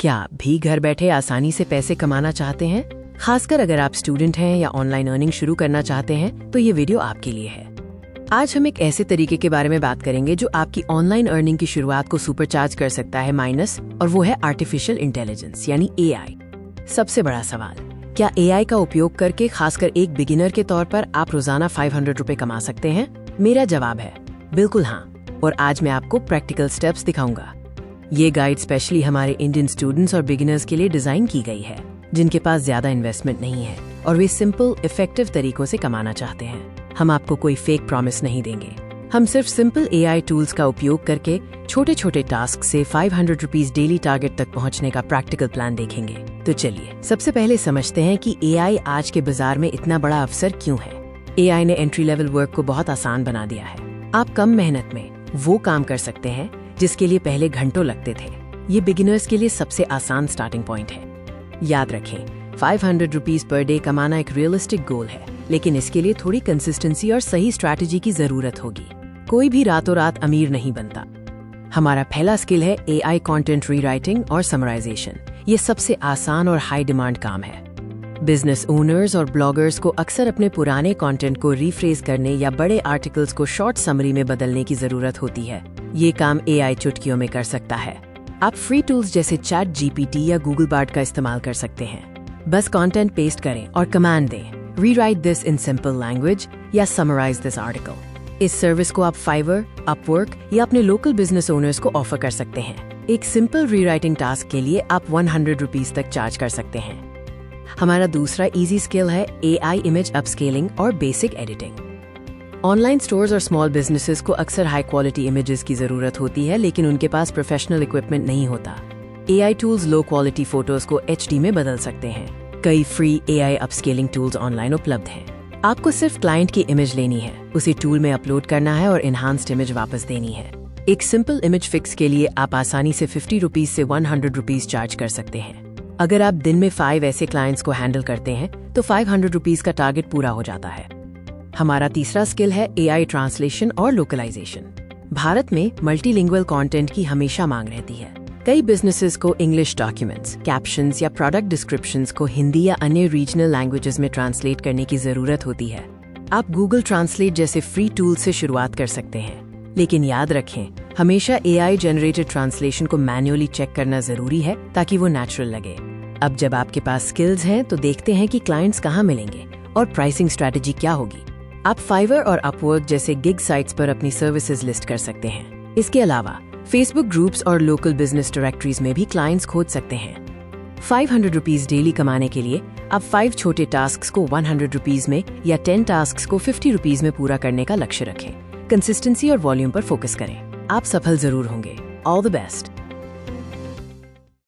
क्या आप भी घर बैठे आसानी से पैसे कमाना चाहते हैं? खासकर अगर आप स्टूडेंट हैं या ऑनलाइन अर्निंग शुरू करना चाहते हैं तो ये वीडियो आपके लिए है। आज हम एक ऐसे तरीके के बारे में बात करेंगे जो आपकी ऑनलाइन अर्निंग की शुरुआत को सुपरचार्ज कर सकता है माइनस, और वो है आर्टिफिशियल इंटेलिजेंस यानी AI। सबसे बड़ा सवाल, क्या AI का उपयोग करके खासकर एक बिगिनर के तौर पर आप रोजाना 500 रुपए कमा सकते हैं? मेरा जवाब है बिल्कुल हाँ, और आज मैं आपको प्रैक्टिकल स्टेप्स दिखाऊंगा। ये गाइड स्पेशली हमारे इंडियन स्टूडेंट्स और बिगिनर्स के लिए डिजाइन की गई है जिनके पास ज्यादा इन्वेस्टमेंट नहीं है और वे सिंपल इफेक्टिव तरीकों से कमाना चाहते हैं। हम आपको कोई फेक प्रॉमिस नहीं देंगे। हम सिर्फ सिंपल AI टूल्स का उपयोग करके छोटे छोटे टास्क से 500 रुपीज डेली टारगेट तक पहुंचने का प्रैक्टिकल प्लान देखेंगे। तो चलिए सबसे पहले समझते हैं कि AI आज के बाजार में इतना बड़ा अवसर क्यों है। AI ने एंट्री लेवल वर्क को बहुत आसान बना दिया है। आप कम मेहनत में वो काम कर सकते हैं जिसके लिए पहले घंटों लगते थे। ये बिगिनर्स के लिए सबसे आसान स्टार्टिंग पॉइंट है। याद रखें, 500 रुपीज पर डे कमाना एक रियलिस्टिक गोल है, लेकिन इसके लिए थोड़ी कंसिस्टेंसी और सही स्ट्रैटेजी की जरूरत होगी। कोई भी रातों रात अमीर नहीं बनता। हमारा पहला स्किल है AI कंटेंट रीराइटिंग और समराइजेशन। ये सबसे आसान और हाई डिमांड काम है। बिजनेस ओनर्स और ब्लॉगर्स को अक्सर अपने पुराने कंटेंट को रीफ्रेज करने या बड़े आर्टिकल्स को शॉर्ट समरी में बदलने की जरूरत होती है। ये काम AI चुटकियों में कर सकता है। आप फ्री टूल्स जैसे ChatGPT या Google Bard का इस्तेमाल कर सकते हैं। बस कंटेंट पेस्ट करें और कमांड दें, rewrite this in simple language या समराइज दिस आर्टिकल। इस सर्विस को आप फाइवर, अपवर्क या अपने लोकल बिजनेस ओनर्स को ऑफर कर सकते हैं। एक सिंपल रीराइटिंग टास्क के लिए आप 100 रुपीज तक चार्ज कर सकते हैं। हमारा दूसरा इजी स्किल है AI इमेज अपस्केलिंग और बेसिक एडिटिंग। ऑनलाइन स्टोर्स और स्मॉल बिजनेसेस को अक्सर हाई क्वालिटी इमेजेस की जरूरत होती है, लेकिन उनके पास प्रोफेशनल इक्विपमेंट नहीं होता। AI tools low quality photos को HD में बदल सकते हैं। कई free AI upscaling tools online उपलब्ध हैं। आपको सिर्फ क्लाइंट की इमेज लेनी है, उसे टूल में अपलोड करना है और इनहांस्ड इमेज वापस देनी है। एक सिंपल इमेज फिक्स के लिए आप आसानी से 50 रुपीज से 100 रुपीज चार्ज कर सकते हैं। अगर आप दिन में 5 ऐसे क्लाइंट्स को हैंडल करते हैं तो 500 रुपीज का टारगेट पूरा हो जाता है। हमारा तीसरा स्किल है AI ट्रांसलेशन और लोकलाइजेशन। भारत में मल्टीलिंगुअल कंटेंट की हमेशा मांग रहती है। कई बिजनेसेस को इंग्लिश डॉक्यूमेंट्स, कैप्शंस या प्रोडक्ट डिस्क्रिप्शंस को हिंदी या अन्य रीजनल लैंग्वेजेस में ट्रांसलेट करने की जरूरत होती है। आप गूगल ट्रांसलेट जैसे फ्री टूल से शुरुआत कर सकते हैं, लेकिन याद रखें, हमेशा AI जनरेटेड ट्रांसलेशन को मैन्युअली चेक करना जरूरी है ताकि वो नेचुरल लगे। अब जब आपके पास स्किल्स हैं तो देखते हैं कि क्लाइंट्स कहाँ मिलेंगे और प्राइसिंग स्ट्रैटेजी क्या होगी। आप फाइवर और अपवर्क जैसे गिग साइट्स पर अपनी सर्विसेज लिस्ट कर सकते हैं। इसके अलावा फेसबुक ग्रुप्स और लोकल बिजनेस डायरेक्टरीज में भी क्लाइंट्स खोज सकते हैं। 500 रुपीज डेली कमाने के लिए आप 5 छोटे टास्क को 100 रुपीज में या 10 टास्क को 50 रुपीज में पूरा करने का लक्ष्य रखें। कंसिस्टेंसी और वॉल्यूम पर फोकस करें। आप सफल जरूर होंगे। All the best.